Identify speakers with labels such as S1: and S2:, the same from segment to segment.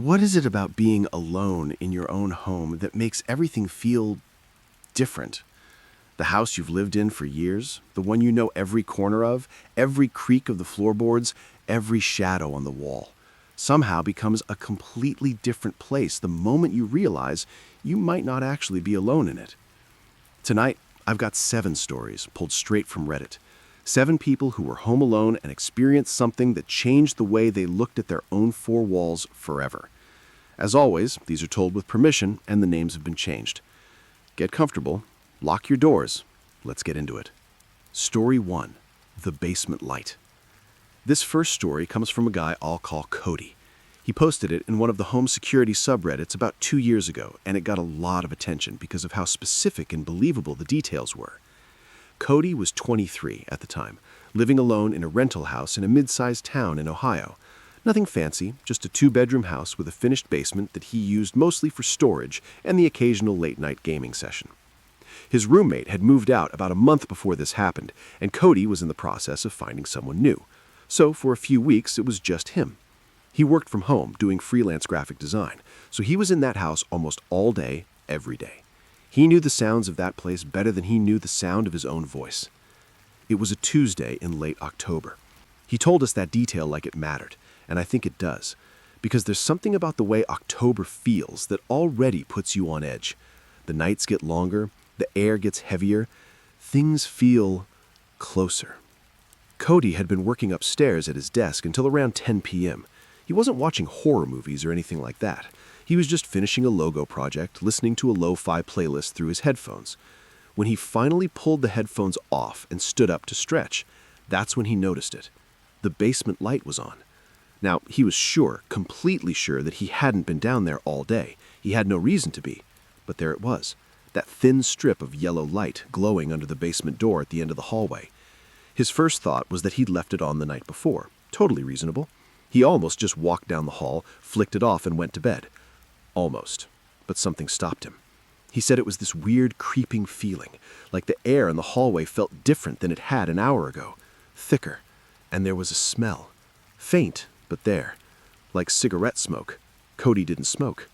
S1: What is it about being alone in your own home that makes everything feel different? The house you've lived in for years, the one you know every corner of, every creak of the floorboards, every shadow on the wall, somehow becomes a completely different place the moment you realize you might not actually be alone in it. Tonight, I've got 7 stories pulled straight from Reddit. 7 people who were home alone and experienced something that changed the way they looked at their own 4 walls forever. As always, these are told with permission and the names have been changed. Get comfortable, lock your doors, let's get into it. Story 1, The Basement Light. This first story comes from a guy I'll call Cody. He posted it in one of the home security subreddits about 2 years ago, and it got a lot of attention because of how specific and believable the details were. Cody was 23 at the time, living alone in a rental house in a mid-sized town in Ohio. Nothing fancy, just a 2-bedroom house with a finished basement that he used mostly for storage and the occasional late-night gaming session. His roommate had moved out about a month before this happened, and Cody was in the process of finding someone new. So for a few weeks, it was just him. He worked from home doing freelance graphic design, so he was in that house almost all day, every day. He knew the sounds of that place better than he knew the sound of his own voice. It was a Tuesday in late October. He told us that detail like it mattered, and I think it does, because there's something about the way October feels that already puts you on edge. The nights get longer, the air gets heavier, things feel closer. Cody had been working upstairs at his desk until around 10 p.m. He wasn't watching horror movies or anything like that. He was just finishing a logo project, listening to a lo-fi playlist through his headphones. When he finally pulled the headphones off and stood up to stretch, that's when he noticed it. The basement light was on. Now, he was sure, completely sure, that he hadn't been down there all day. He had no reason to be. But there it was, that thin strip of yellow light glowing under the basement door at the end of the hallway. His first thought was that he'd left it on the night before. Totally reasonable. He almost just walked down the hall, flicked it off, and went to bed. Almost. But something stopped him. He said it was this weird creeping feeling, like the air in the hallway felt different than it had an hour ago. Thicker. And there was a smell. Faint, but there. Like cigarette smoke. Cody didn't smoke.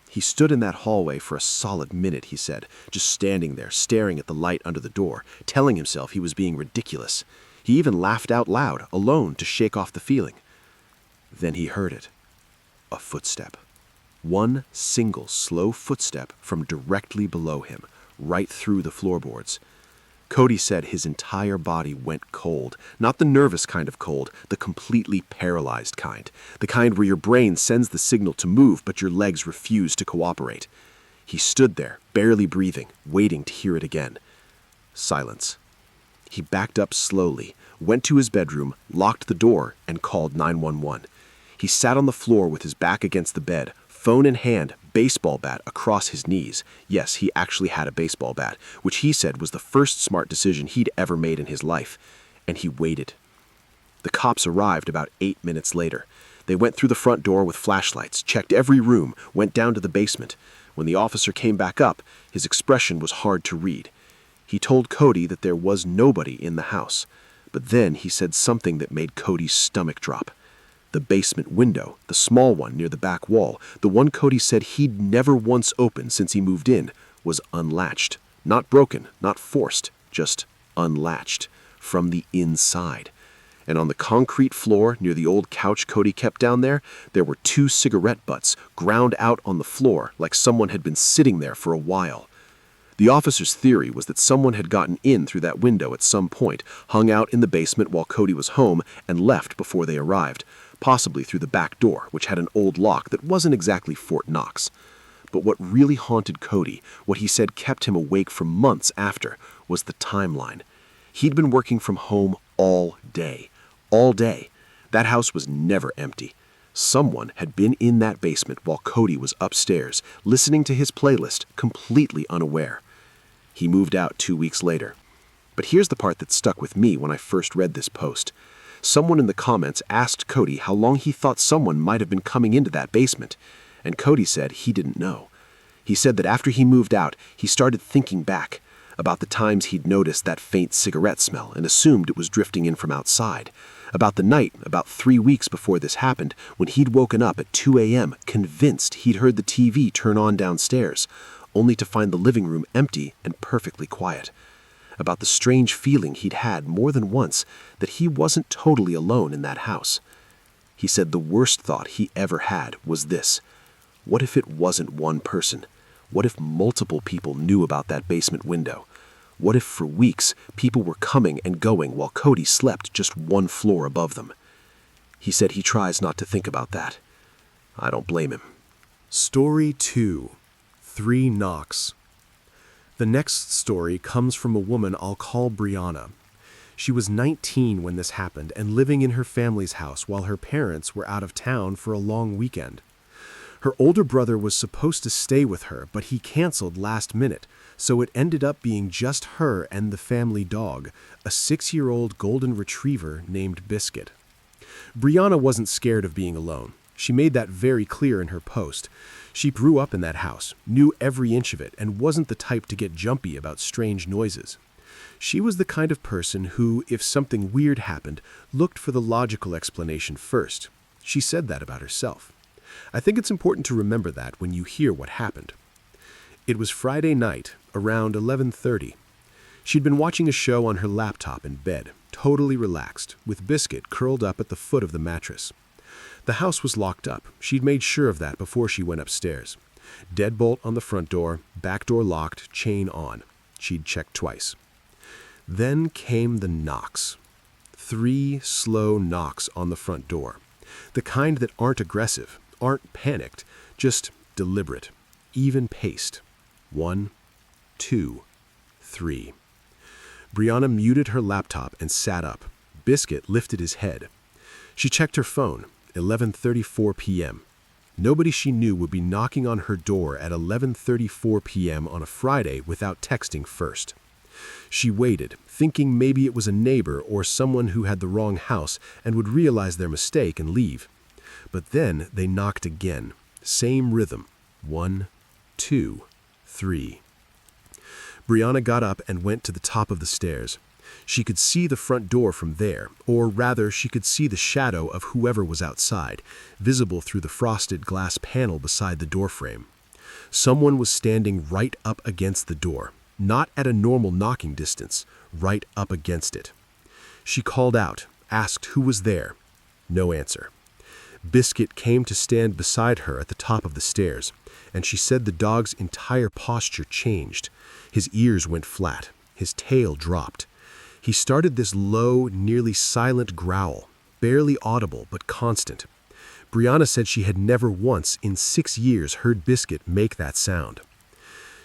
S1: He stood in that hallway for a solid minute, he said, just standing there, staring at the light under the door, telling himself he was being ridiculous. He even laughed out loud, alone, to shake off the feeling. Then he heard it. A footstep. One single slow footstep from directly below him, right through the floorboards. Cody said his entire body went cold, not the nervous kind of cold, the completely paralyzed kind, the kind where your brain sends the signal to move but your legs refuse to cooperate. He stood there, barely breathing, waiting to hear it again. Silence. He backed up slowly, went to his bedroom, locked the door, and called 911. He sat on the floor with his back against the bed, phone in hand, baseball bat across his knees. Yes, he actually had a baseball bat, which he said was the first smart decision he'd ever made in his life. And he waited. The cops arrived about 8 minutes later. They went through the front door with flashlights, checked every room, went down to the basement. When the officer came back up, his expression was hard to read. He told Cody that there was nobody in the house. But then he said something that made Cody's stomach drop. The basement window, the small one near the back wall, the one Cody said he'd never once opened since he moved in, was unlatched. Not broken, not forced, just unlatched. From the inside. And on the concrete floor near the old couch Cody kept down there were 2 cigarette butts ground out on the floor like someone had been sitting there for a while. The officer's theory was that someone had gotten in through that window at some point, hung out in the basement while Cody was home, and left before they arrived, possibly through the back door, which had an old lock that wasn't exactly Fort Knox. But what really haunted Cody, what he said kept him awake for months after, was the timeline. He'd been working from home all day. All day. That house was never empty. Someone had been in that basement while Cody was upstairs, listening to his playlist, completely unaware. He moved out 2 weeks later. But here's the part that stuck with me when I first read this post. Someone in the comments asked Cody how long he thought someone might have been coming into that basement, and Cody said he didn't know. He said that after he moved out, he started thinking back
S2: about the times he'd noticed that faint cigarette smell and assumed it was drifting in from outside, about the night about 3 weeks before this happened when he'd woken up at 2 a.m. convinced he'd heard the TV turn on downstairs, only to find the living room empty and perfectly quiet, about the strange feeling he'd had more than once that he wasn't totally alone in that house. He said the worst thought he ever had was this: what if it wasn't one person? What if multiple people knew about that basement window? What if for weeks people were coming and going while Cody slept just one floor above them? He said he tries not to think about that. I don't blame him.
S3: Story 2. 3 Knocks. The next story comes from a woman I'll call Brianna. She was 19 when this happened and living in her family's house while her parents were out of town for a long weekend. Her older brother was supposed to stay with her, but he canceled last minute, so it ended up being just her and the family dog, a 6-year-old golden retriever named Biscuit. Brianna wasn't scared of being alone. She made that very clear in her post. She grew up in that house, knew every inch of it, and wasn't the type to get jumpy about strange noises. She was the kind of person who, if something weird happened, looked for the logical explanation first. She said that about herself. I think it's important to remember that when you hear what happened. It was Friday night, around 11:30. She'd been watching a show on her laptop in bed, totally relaxed, with Biscuit curled up at the foot of the mattress. The house was locked up. She'd made sure of that before she went upstairs. Deadbolt on the front door, back door locked, chain on. She'd checked twice. Then came the knocks. 3 slow knocks on the front door. The kind that aren't aggressive, aren't panicked, just deliberate, even-paced. 1, 2, 3. Brianna muted her laptop and sat up. Biscuit lifted his head. She checked her phone, 11:34 p.m. Nobody she knew would be knocking on her door at 11:34 p.m. on a Friday without texting first. She waited, thinking maybe it was a neighbor or someone who had the wrong house and would realize their mistake and leave. But then they knocked again. Same rhythm. 1, 2, 3. Brianna got up and went to the top of the stairs. She could see the front door from there, or rather she could see the shadow of whoever was outside, visible through the frosted glass panel beside the doorframe. Someone was standing right up against the door, not at a normal knocking distance, right up against it. She called out, asked who was there. No answer. Biscuit came to stand beside her at the top of the stairs, and she said the dog's entire posture changed. His ears went flat. His tail dropped. He started this low, nearly silent growl, barely audible but constant. Brianna said she had never once in 6 years heard Biscuit make that sound.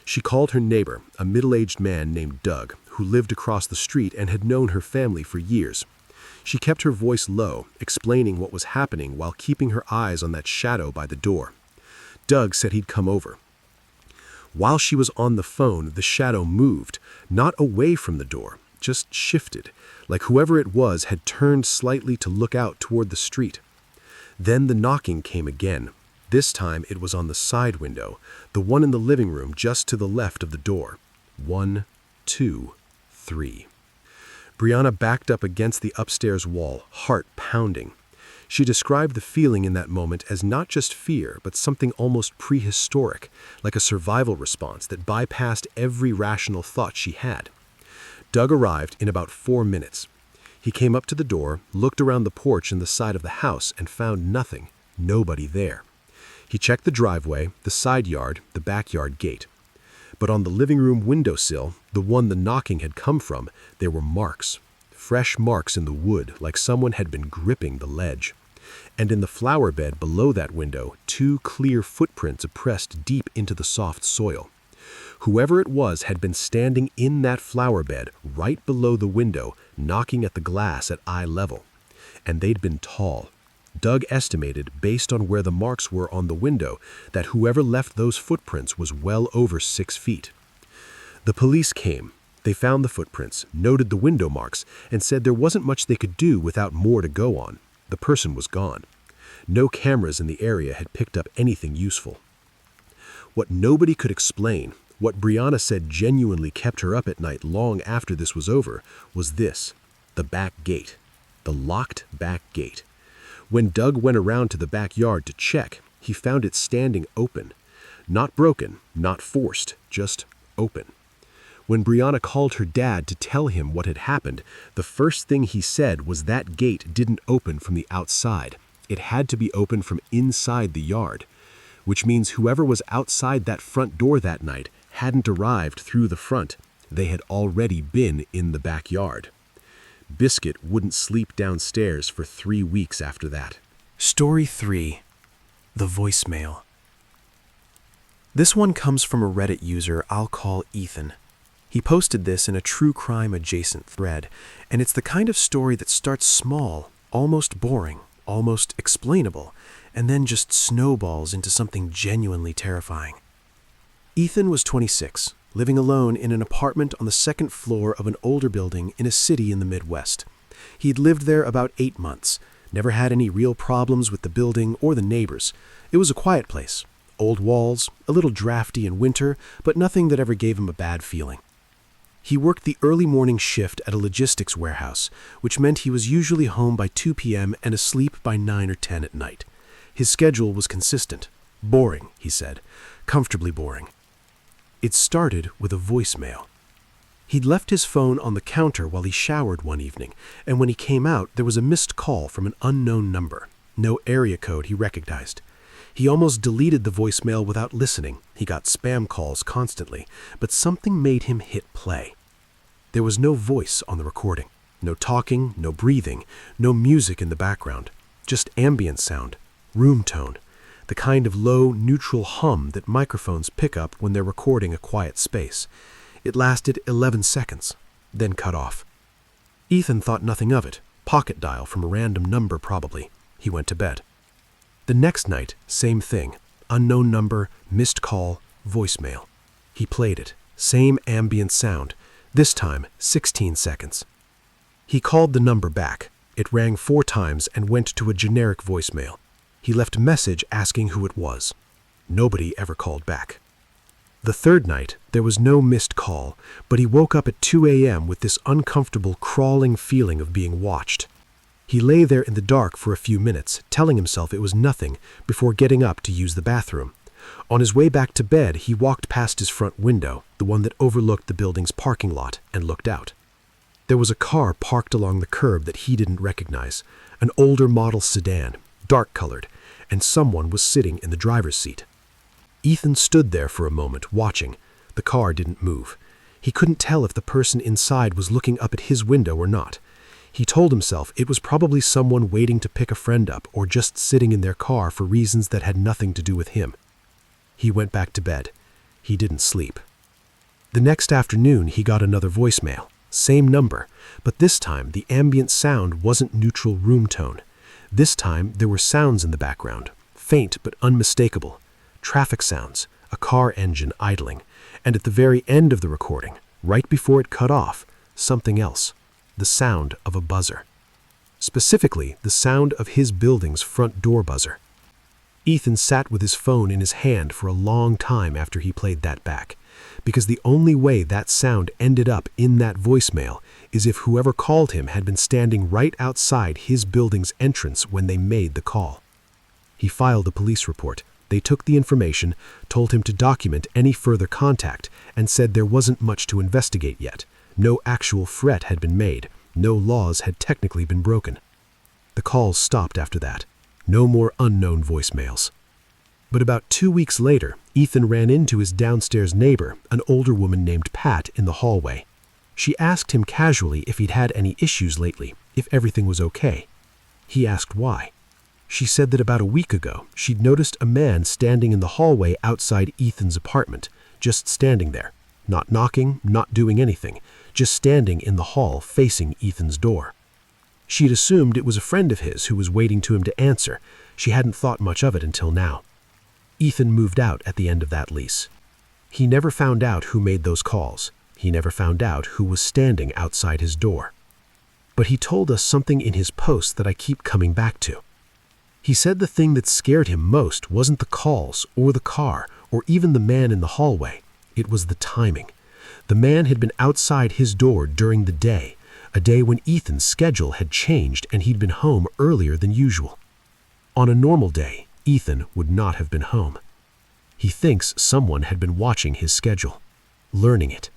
S3: She called her neighbor, a middle-aged man named Doug, who lived across the street and had known her family for years. She kept her voice low, explaining what was happening while keeping her eyes on that shadow by the door. Doug said he'd come over. While she was on the phone, the shadow moved, not away from the door, just shifted, like whoever it was had turned slightly to look out toward the street. Then the knocking came again. This time it was on the side window, the one in the living room just to the left of the door. 1, 2, 3. Brianna backed up against the upstairs wall, heart pounding. She described the feeling in that moment as not just fear, but something almost prehistoric, like a survival response that bypassed every rational thought she had. Doug arrived in about 4 minutes. He came up to the door, looked around the porch and the side of the house, and found nothing, nobody there. He checked the driveway, the side yard, the backyard gate. But on the living room windowsill, the one the knocking had come from, there were marks. Fresh marks in the wood, like someone had been gripping the ledge. And in the flower bed below that window, 2 clear footprints pressed deep into the soft soil. Whoever it was had been standing in that flower bed right below the window, knocking at the glass at eye level. And they'd been tall. Doug estimated, based on where the marks were on the window, that whoever left those footprints was well over 6 feet. The police came. They found the footprints, noted the window marks, and said there wasn't much they could do without more to go on. The person was gone. No cameras in the area had picked up anything useful. What nobody could explain What Brianna said genuinely kept her up at night long after this was over was this: the back gate. The locked back gate. When Doug went around to the backyard to check, he found it standing open. Not broken, not forced, just open. When Brianna called her dad to tell him what had happened, the first thing he said was that gate didn't open from the outside. It had to be open from inside the yard, which means whoever was outside that front door that night hadn't arrived through the front. They had already been in the backyard. Biscuit wouldn't sleep downstairs for 3 weeks after that.
S4: Story 3. The Voicemail. This one comes from a Reddit user I'll call Ethan. He posted this in a true crime adjacent thread, and it's the kind of story that starts small, almost boring, almost explainable, and then just snowballs into something genuinely terrifying. Ethan was 26, living alone in an apartment on the second floor of an older building in a city in the Midwest. He'd lived there about 8 months, never had any real problems with the building or the neighbors. It was a quiet place. Old walls, a little drafty in winter, but nothing that ever gave him a bad feeling. He worked the early morning shift at a logistics warehouse, which meant he was usually home by 2 p.m. and asleep by 9 or 10 at night. His schedule was consistent. Boring, he said. Comfortably boring. It started with a voicemail. He'd left his phone on the counter while he showered one evening, and when he came out, there was a missed call from an unknown number. No area code he recognized. He almost deleted the voicemail without listening. He got spam calls constantly, but something made him hit play. There was no voice on the recording. No talking, no breathing, no music in the background. Just ambient sound, room tone, the kind of low, neutral hum that microphones pick up when they're recording a quiet space. It lasted 11 seconds, then cut off. Ethan thought nothing of it. Pocket dial from a random number probably. He went to bed. The next night, same thing. Unknown number, missed call, voicemail. He played it. Same ambient sound. This time, 16 seconds. He called the number back. It rang 4 times and went to a generic voicemail. He left a message asking who it was. Nobody ever called back. The third night, there was no missed call, but he woke up at 2 a.m. with this uncomfortable, crawling feeling of being watched. He lay there in the dark for a few minutes, telling himself it was nothing, before getting up to use the bathroom. On his way back to bed, he walked past his front window, the one that overlooked the building's parking lot, and looked out. There was a car parked along the curb that he didn't recognize, an older model sedan, dark-colored, and someone was sitting in the driver's seat. Ethan stood there for a moment, watching. The car didn't move. He couldn't tell if the person inside was looking up at his window or not. He told himself it was probably someone waiting to pick a friend up or just sitting in their car for reasons that had nothing to do with him. He went back to bed. He didn't sleep. The next afternoon, he got another voicemail. Same number, but this time the ambient sound wasn't neutral room tone. This time there were sounds in the background, faint but unmistakable. Traffic sounds, a car engine idling, and at the very end of the recording, right before it cut off, something else. The sound of a buzzer. Specifically, the sound of his building's front door buzzer. Ethan sat with his phone in his hand for a long time after he played that back, because the only way that sound ended up in that voicemail is if whoever called him had been standing right outside his building's entrance when they made the call. He filed a police report. They took the information, told him to document any further contact, and said there wasn't much to investigate yet. No actual threat had been made. No laws had technically been broken. The calls stopped after that. No more unknown voicemails. But about 2 weeks later, Ethan ran into his downstairs neighbor, an older woman named Pat, in the hallway. She asked him casually if he'd had any issues lately, if everything was okay. He asked why. She said that about a week ago, she'd noticed a man standing in the hallway outside Ethan's apartment, just standing there. Not knocking, not doing anything, just standing in the hall facing Ethan's door. She'd assumed it was a friend of his who was waiting to him to answer. She hadn't thought much of it until now. Ethan moved out at the end of that lease. He never found out who made those calls. He never found out who was standing outside his door. But he told us something in his post that I keep coming back to. He said the thing that scared him most wasn't the calls or the car or even the man in the hallway.
S2: It was the timing. The man had been outside his door during the day, a day when Ethan's schedule had changed and he'd been home earlier than usual. On a normal day, Ethan would not have been home. He thinks someone had been watching his schedule, learning it.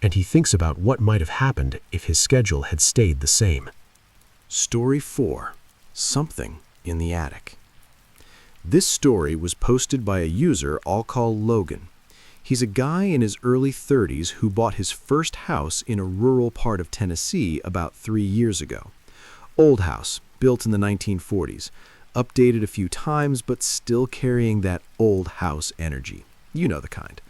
S2: And he thinks about what might have happened if his schedule had stayed the same.
S1: Story 4. Something in the Attic. This story was posted by a user I'll call Logan. He's a guy in his early 30s who bought his first house in a rural part of Tennessee about 3 years ago. Old house, built in the 1940s, updated a few times but still carrying that old house energy. You know the kind.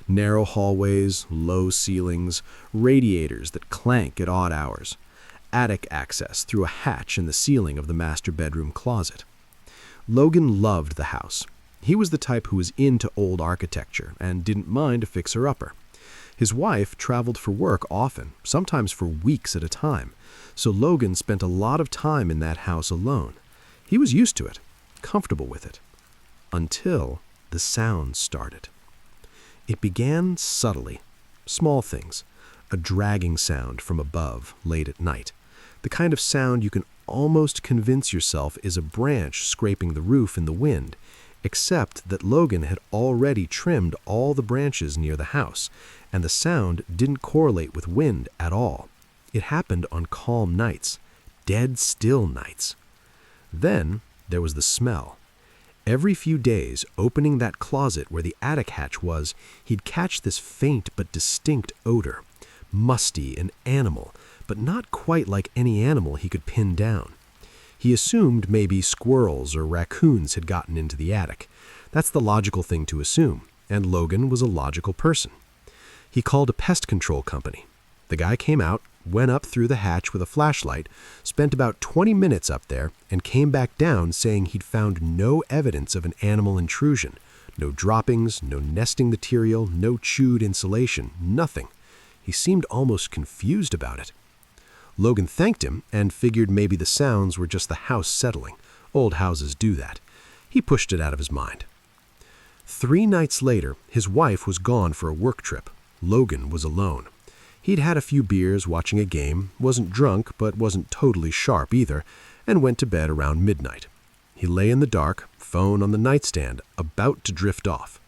S1: Narrow hallways, low ceilings, radiators that clank at odd hours. Attic access through a hatch in the ceiling of the master bedroom closet. Logan loved the house. He was the type who was into old architecture and didn't mind a fixer-upper. His wife traveled for work often, sometimes for weeks at a time, so Logan spent a lot of time in that house alone. He was used to it, comfortable with it, until the sound started. It began subtly, small things, a dragging sound from above late at night, the kind of sound you can almost convince yourself is a branch scraping the roof in the wind, except that Logan had already trimmed all the branches near the house, and the sound didn't correlate with wind at all. It happened on calm nights, dead still nights. Then there was the smell. Every few days, opening that closet where the attic hatch was, he'd catch this faint but distinct odor, musty and animal, but not quite like any animal he could pin down. He assumed maybe squirrels or raccoons had gotten into the attic. That's the logical thing to assume, and Logan was a logical person. He called a pest control company. The guy came out, went up through the hatch with a flashlight, spent about 20 minutes up there, and came back down saying he'd found no evidence of an animal intrusion. No droppings, no nesting material, no chewed insulation, nothing. He seemed almost confused about it. Logan thanked him and figured maybe the sounds were just the house settling. Old houses do that. He pushed it out of his mind. 3 nights later, his wife was gone for a work trip. Logan was alone. He'd had a few beers watching a game, wasn't drunk but wasn't totally sharp either, and went to bed around midnight. He lay in the dark, phone on the nightstand, about to drift off.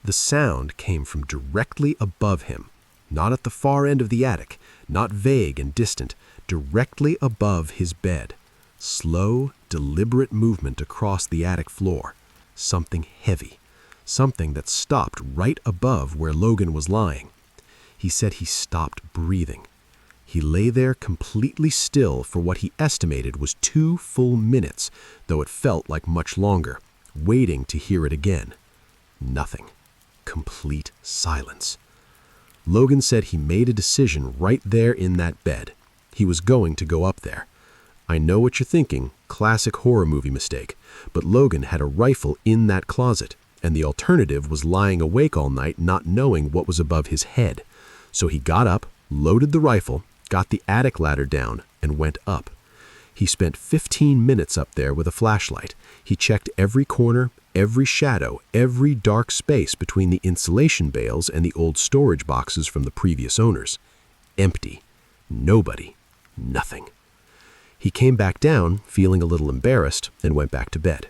S1: The sound came from directly above him, not at the far end of the attic, not vague and distant, directly above his bed. Slow, deliberate movement across the attic floor. Something heavy. Something that stopped right above where Logan was lying. He said he stopped breathing. He lay there completely still for what he estimated was 2 full minutes, though it felt like much longer, waiting to hear it again. Nothing. Complete silence. Logan said he made a decision right there in that bed. He was going to go up there. I know what you're thinking, classic horror movie mistake, but Logan had a rifle in that closet, and the alternative was lying awake all night not knowing what was above his head. So he got up, loaded the rifle, got the attic ladder down, and went up. He spent 15 minutes up there with a flashlight. He checked every corner, every shadow, every dark space between the insulation bales and the old storage boxes from the previous owners. Empty. Nobody. Nothing. He came back down, feeling a little embarrassed, and went back to bed.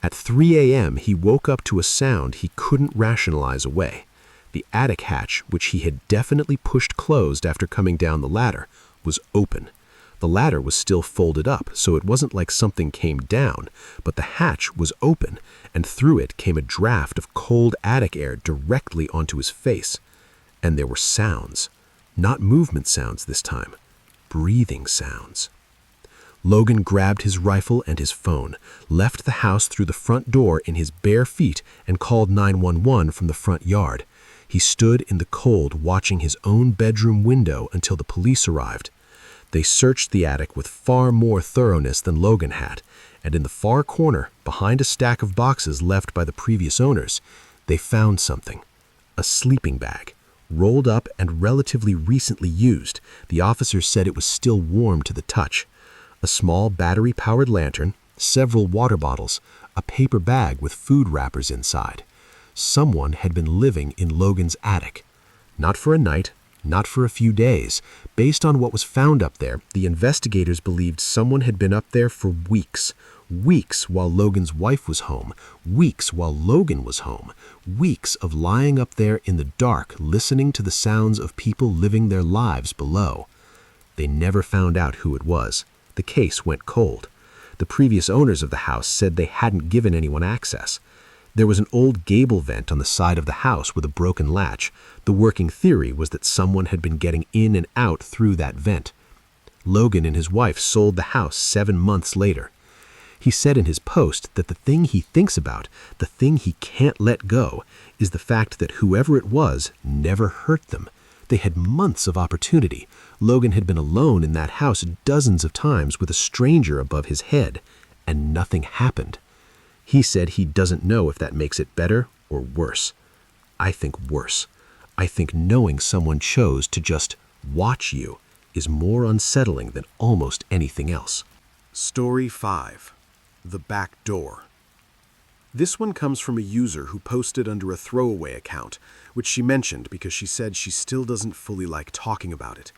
S1: At 3 a.m., he woke up to a sound he couldn't rationalize away. The attic hatch, which he had definitely pushed closed after coming down the ladder, was open. The ladder was still folded up, so it wasn't like something came down, but the hatch was open, and through it came a draft of cold attic air directly onto his face. And there were sounds. Not movement sounds this time. Breathing sounds. Logan grabbed his rifle and his phone, left the house through the front door in his bare feet, and called 911 from the front yard. He stood in the cold watching his own bedroom window until the police arrived. They searched the attic with far more thoroughness than Logan had, and in the far corner, behind a stack of boxes left by the previous owners, they found something. A sleeping bag, rolled up and relatively recently used. The officers said it was still warm to the touch. A small battery-powered lantern, several water bottles, a paper bag with food wrappers inside.
S2: Someone had been living in Logan's attic. Not for a night, not for a few days. Based on what was found up there, the investigators believed someone had been up there for weeks. Weeks while Logan's wife was home. Weeks while Logan was home. Weeks of lying up there in the dark, listening to the sounds of people living their lives below. They never found out who it was. The case went cold. The previous owners of the house said they hadn't given anyone access. There was an old gable vent on the side of the house with a broken latch. The working theory was that someone had been getting in and out through that vent. Logan and his wife sold the house 7 months later. He said in his post that the thing he thinks about, the thing he can't let go, is the fact that whoever it was never hurt them. They had months of opportunity. Logan had been alone in that house dozens of times with a stranger above his head, and nothing happened. He said he doesn't know if that makes it better or worse. I think worse. I think knowing someone chose to just watch you is more unsettling than almost anything else.
S3: Story 5. The Back Door. This one comes from a user who posted under a throwaway account, which she mentioned because she said she still doesn't fully like talking about it.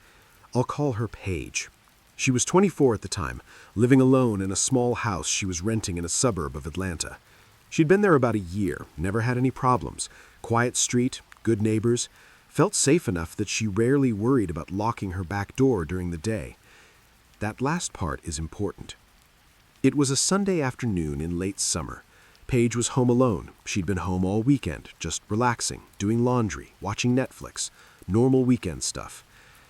S3: I'll call her Paige. She was 24 at the time, living alone in a small house she was renting in a suburb of Atlanta. She'd been there about a year, never had any problems, quiet street, good neighbors, felt safe enough that she rarely worried about locking her back door during the day. That last part is important. It was a Sunday afternoon in late summer. Paige was home alone. She'd been home all weekend, just relaxing, doing laundry, watching Netflix, normal weekend stuff.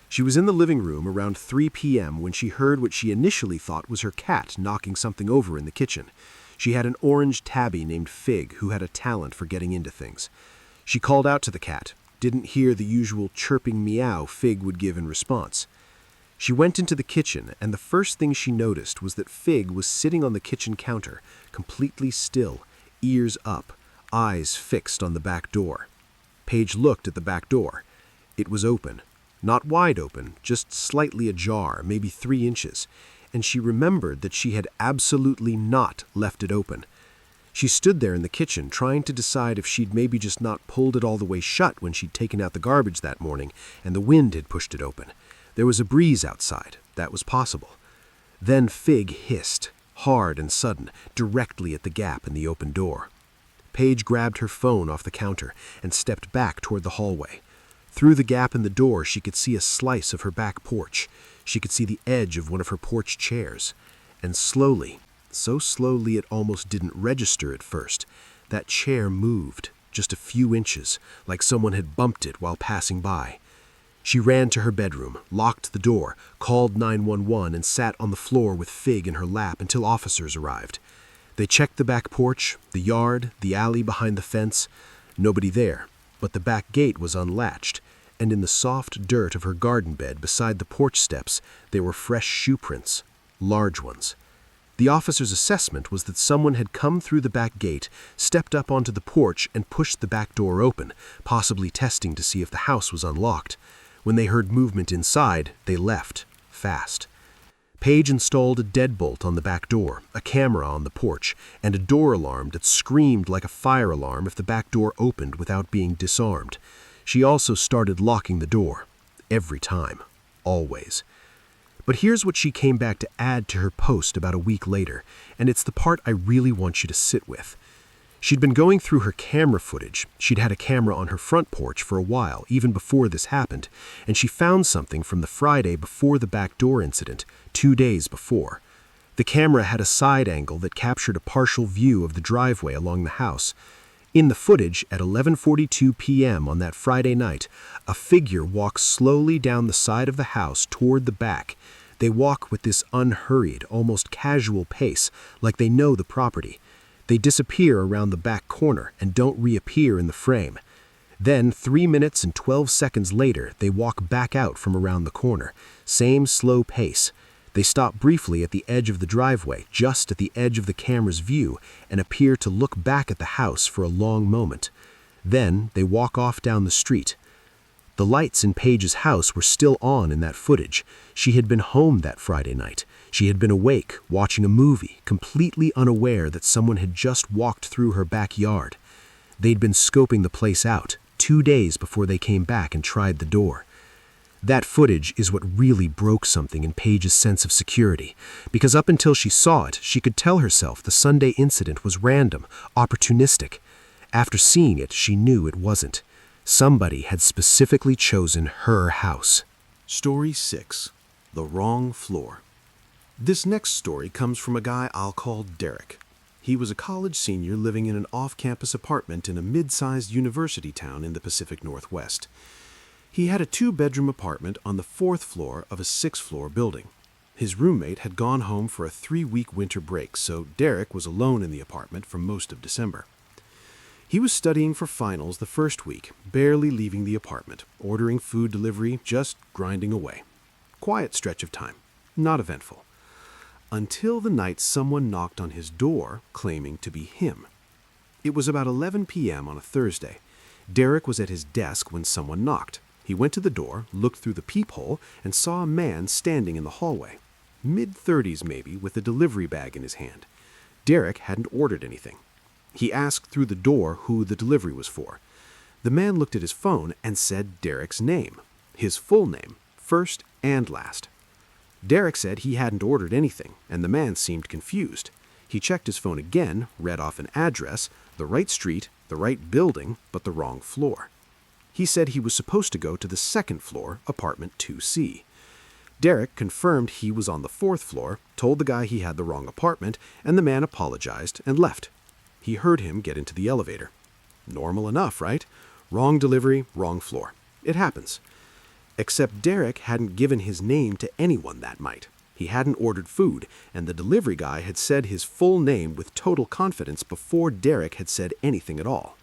S3: She was in the living room around 3 p.m. when she heard what she initially thought was her cat knocking something over in the kitchen. She had an orange tabby named Fig who had a talent for getting into things. She called out to the cat, didn't hear the usual chirping meow Fig would give in response. She went into the kitchen, and the first thing she noticed was that Fig was sitting on the kitchen counter, completely still, ears up, eyes fixed on the back door. Paige looked at the back door. It was open. Not wide open, just slightly ajar, maybe 3 inches, and she remembered that she had absolutely not left it open. She stood there in the kitchen trying to decide if she'd maybe just not pulled it all the way shut when she'd taken out the garbage that morning and the wind had pushed it open. There was a breeze outside. That was possible. Then Fig hissed, hard and sudden, directly at the gap in the open door. Paige grabbed her phone off the counter and stepped back toward the hallway. Through the gap in the door, she could see a slice of her back porch. She could see the edge of one of her porch chairs. And slowly, so slowly it almost didn't register at first, that chair moved, just a few inches, like someone had bumped it while passing by. She ran to her bedroom, locked the door, called 911, and sat on the floor with Fig in her lap until officers arrived. They checked the back porch, the yard, the alley behind the fence. Nobody there, but the back gate was unlatched, and in the soft dirt of her garden bed beside the porch steps, there were fresh shoe prints, large ones. The officer's assessment was that someone had come through the back gate, stepped up onto the porch, and pushed the back door open, possibly testing to see if the house was unlocked. When they heard movement inside, they left, fast. Paige installed a deadbolt on the back door, a camera on the porch, and a door alarm that screamed like a fire alarm if the back door opened without being disarmed. She also started locking the door. Every time. Always. But here's what she came back to add to her post about a week later, and it's the part I really want you to sit with. She'd been going through her camera footage. She'd had a camera on her front porch for a while, even before this happened, and she found something from the Friday before the back door incident, 2 days before. The camera had a side angle that captured a partial view of the driveway along the house. In the footage, at 11:42 p.m. on that Friday night, a figure walks slowly down the side of the house toward the back. They walk with this unhurried, almost casual pace, like they know the property. They disappear around the back corner and don't reappear in the frame. Then, 3 minutes and 12 seconds later, they walk back out from around the corner. Same slow pace. They stop briefly at the edge of the driveway, just at the edge of the camera's view, and appear to look back at the house for a long moment. Then, they walk off down the street. The lights in Paige's house were still on in that footage. She had been home that Friday night. She had been awake, watching a movie, completely unaware that someone had just walked through her backyard.
S2: They'd been scoping the place out 2 days before they came back and tried the door. That footage is what really broke something in Paige's sense of security, because up until she saw it, she could tell herself the Sunday incident was random, opportunistic. After seeing it, she knew it wasn't. Somebody had specifically chosen her house.
S3: Story 6. The Wrong Floor. This next story comes from a guy I'll call Derek. He was a college senior living in an off-campus apartment in a mid-sized university town in the Pacific Northwest. He had a 2-bedroom apartment on the 4th floor of a 6th-floor building. His roommate had gone home for a 3-week winter break, so Derek was alone in the apartment for most of December. He was studying for finals the first week, barely leaving the apartment, ordering food delivery, just grinding away. Quiet stretch of time, not eventful. Until the night someone knocked on his door, claiming to be him. It was about 11 p.m. on a Thursday. Derek was at his desk when someone knocked. He went to the door, looked through the peephole, and saw a man standing in the hallway. Mid-30s maybe, with a delivery bag in his hand. Derek hadn't ordered anything. He asked through the door who the delivery was for. The man looked at his phone and said Derek's name. His full name, first and last. Derek said he hadn't ordered anything, and the man seemed confused. He checked his phone again, read off an address, the right street, the right building, but the wrong floor. He said he was supposed to go to the 2nd floor, apartment 2C. Derek confirmed he was on the 4th floor, told the guy he had the wrong apartment, and the man apologized and left. He heard him get into the elevator. Normal enough, right? Wrong delivery, wrong floor. It happens. Except Derek hadn't given his name to anyone that night. He hadn't ordered food, and the delivery guy had said his full name with total confidence before Derek had said anything at all.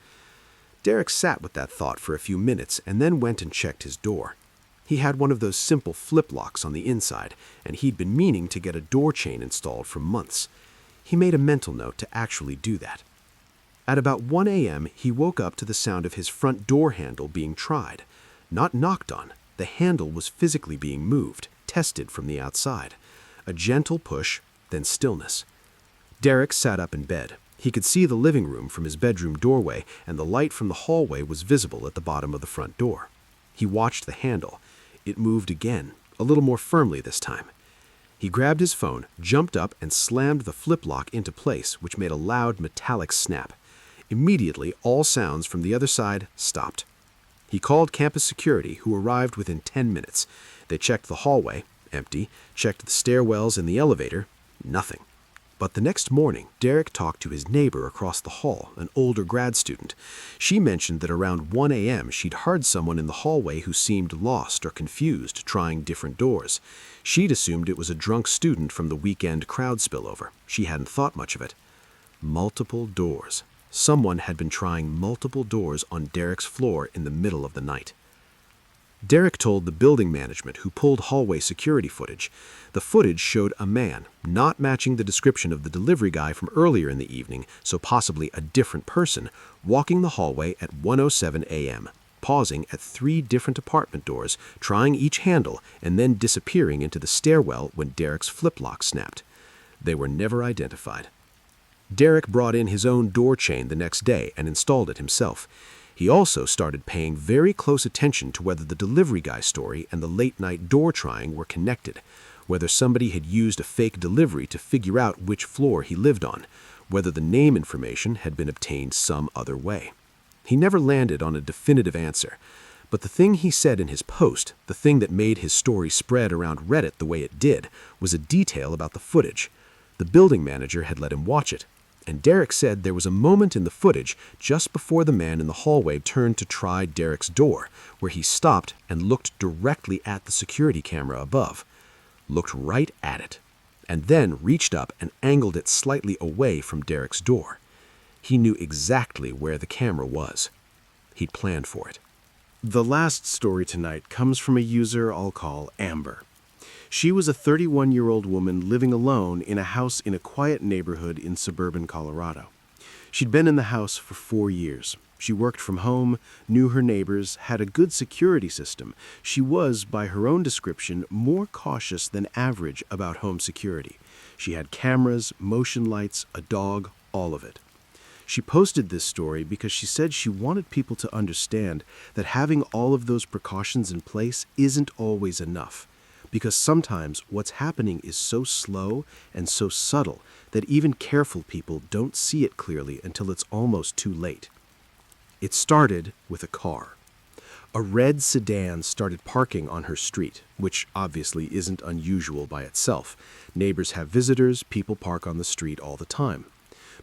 S3: Derek sat with that thought for a few minutes and then went and checked his door. He had one of those simple flip locks on the inside, and he'd been meaning to get a door chain installed for months. He made a mental note to actually do that. At about 1 a.m., he woke up to the sound of his front door handle being tried. Not knocked on. The handle was physically being moved, tested from the outside. A gentle push, then stillness. Derek sat up in bed. He could see the living room from his bedroom doorway, and the light from the hallway was visible at the bottom of the front door. He watched the handle. It moved again, a little more firmly this time. He grabbed his phone, jumped up, and slammed the flip lock into place, which made a loud metallic snap. Immediately, all sounds from the other side stopped. He called campus security, who arrived within 10 minutes. They checked the hallway, empty, checked the stairwells and the elevator, nothing. But the next morning, Derek talked to his neighbor across the hall, an older grad student. She mentioned that around 1 a.m. she'd heard someone in the hallway who seemed lost or confused, trying different doors. She'd assumed it was a drunk student from the weekend crowd spillover. She hadn't thought much of it. Multiple doors. Someone had been trying multiple doors on Derek's floor in the middle of the night. Derek told the building management, who pulled hallway security footage. The footage showed a man, not matching the description of the delivery guy from earlier in the evening, so possibly a different person, walking the hallway at 1:07 a.m., pausing at 3 different apartment doors, trying each handle, and then disappearing into the stairwell when Derek's flip lock snapped. They were never identified. Derek brought in his own door chain the next day and installed it himself. He also started paying very close attention to whether the delivery guy story and the late-night door trying were connected, whether somebody had used a fake delivery to figure out which floor he lived on, whether the name information had been obtained some other way. He never landed on a definitive answer, but the thing he said in his post, the thing that made his story spread around Reddit the way it did, was a detail about the footage. The building manager had let him watch it. And Derek said there was a moment in the footage just before the man in the hallway turned to try Derek's door, where he stopped and looked directly at the security camera above. Looked right at it, and then reached up and angled it slightly away from Derek's door. He knew exactly where the camera was. He'd planned for it.
S1: The last story tonight comes from a user I'll call Amber. She was a 31-year-old woman living alone in a house in a quiet neighborhood in suburban Colorado. She'd been in the house for 4 years. She worked from home, knew her neighbors, had a good security system. She was, by her own description, more cautious than average about home security. She had cameras, motion lights, a dog, all of it.
S3: She posted this story because she said she wanted people to understand that having all of those precautions in place isn't always enough, because sometimes what's happening is so slow and so subtle that even careful people don't see it clearly until it's almost too late. It started with a car. A red sedan started parking on her street, which obviously isn't unusual by itself. Neighbors have visitors, people park on the street all the time.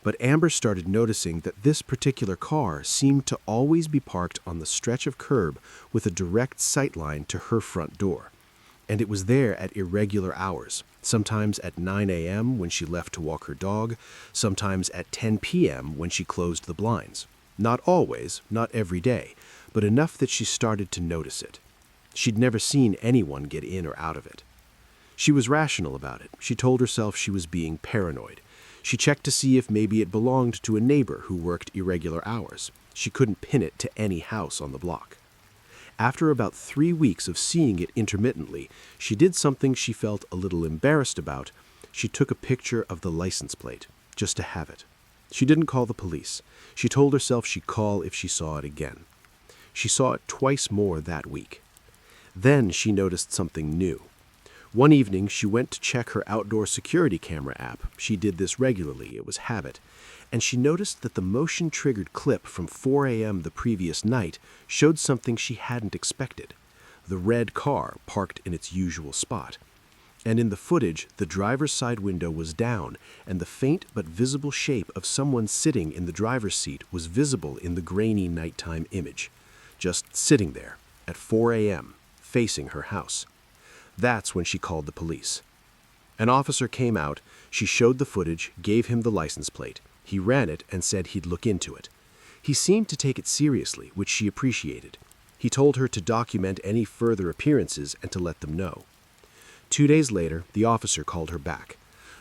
S3: But Amber started noticing that this particular car seemed to always be parked on the stretch of curb with a direct sightline to her front door. And it was there at irregular hours, sometimes at 9 a.m. when she left to walk her dog, sometimes at 10 p.m. when she closed the blinds. Not always, not every day, but enough that she started to notice it. She'd never seen anyone get in or out of it. She was rational about it. She told herself she was being paranoid. She checked to see if maybe it belonged to a neighbor who worked irregular hours. She couldn't pin it to any house on the block. After about 3 weeks of seeing it intermittently, she did something she felt a little embarrassed about. She took a picture of the license plate, just to have it. She didn't call the police. She told herself she'd call if she saw it again. She saw it twice more that week. Then she noticed something new. One evening, she went to check her outdoor security camera app. She did this regularly, it was habit. And she noticed that the motion-triggered clip from 4 a.m. the previous night showed something she hadn't expected. The red car parked in its usual spot. And in the footage, the driver's side window was down, and the faint but visible shape of someone sitting in the driver's seat was visible in the grainy nighttime image. Just sitting there, at 4 a.m., facing her house. That's when she called the police. An officer came out, she showed the footage, gave him the license plate. He ran it and said he'd look into it. He seemed to take it seriously, which she appreciated. He told her to document any further appearances and to let them know. 2 days later, the officer called her back.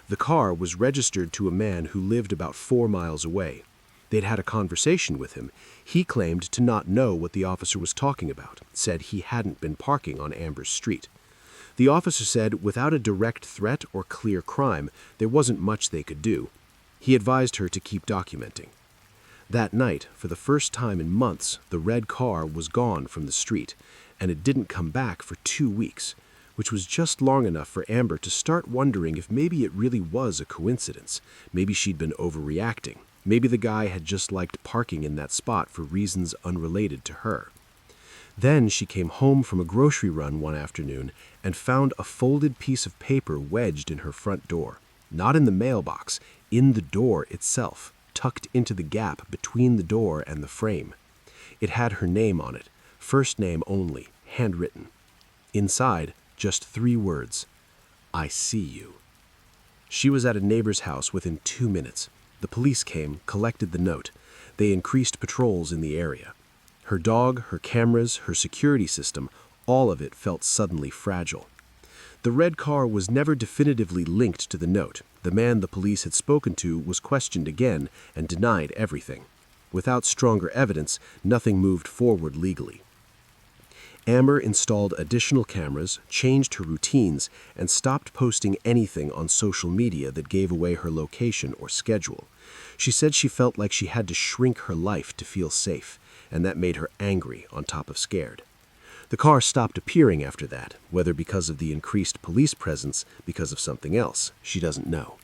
S3: The car was registered to a man who lived about 4 miles away. They'd had a conversation with him. He claimed to not know what the officer was talking about, said he hadn't been parking on Amber's street. The officer said without a direct threat or clear crime, there wasn't much they could do. He advised her to keep documenting. That night, for the first time in months, the red car was gone from the street, and it didn't come back for 2 weeks, which was just long enough for Amber to start wondering if maybe it really was a coincidence. Maybe she'd been overreacting. Maybe the guy had just liked parking in that spot for reasons unrelated to her. Then she came home from a grocery run one afternoon and found a folded piece of paper wedged in her front door. Not in the mailbox, in the door itself, tucked into the gap between the door and the frame. It had her name on it, first name only, handwritten. Inside, just 3 words: I see you. She was at a neighbor's house within 2 minutes. The police came, collected the note. They increased patrols in the area. Her dog, her cameras, her security system, all of it felt suddenly fragile. The red car was never definitively linked to the note. The man the police had spoken to was questioned again and denied everything. Without stronger evidence, nothing moved forward legally. Amber installed additional cameras, changed her routines, and stopped posting anything on social media that gave away her location or schedule. She said she felt like she had to shrink her life to feel safe, and that made her angry on top of scared. The car stopped appearing after that, whether because of the increased police presence, because of something else, she doesn't know.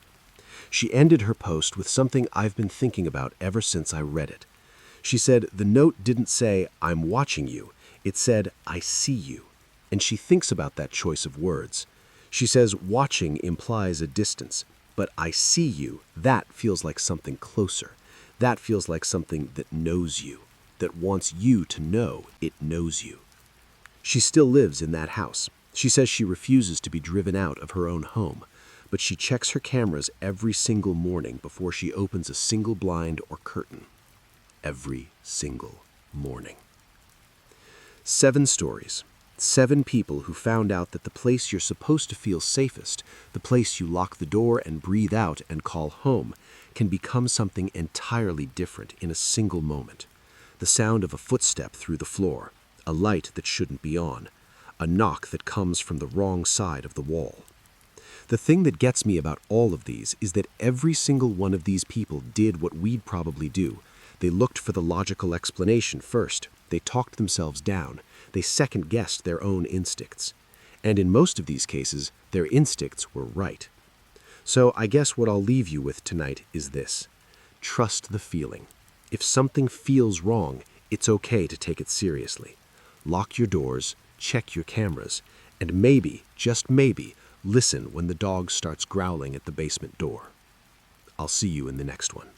S3: She ended her post with something I've been thinking about ever since I read it. She said the note didn't say, "I'm watching you." It said, "I see you." And she thinks about that choice of words. She says watching implies a distance, but "I see you," that feels like something closer. That feels like something that knows you, that wants you to know it knows you. She still lives in that house. She says she refuses to be driven out of her own home, but she checks her cameras every single morning before she opens a single blind or curtain. Every single morning. 7 stories. 7 people who found out that the place you're supposed to feel safest, the place you lock the door and breathe out and call home, can become something entirely different in a single moment. The sound of a footstep through the floor, a light that shouldn't be on, a knock that comes from the wrong side of the wall.
S2: The thing that gets me about all of these is that every single one of these people did what we'd probably do. They looked for the logical explanation first. They talked themselves down. They second-guessed their own instincts. And in most of these cases, their instincts were right. So I guess what I'll leave you with tonight is this. Trust the feeling. If something feels wrong, it's okay to take it seriously. Lock your doors, check your cameras, and maybe, just maybe, listen when the dog starts growling at the basement door. I'll see you in the next one.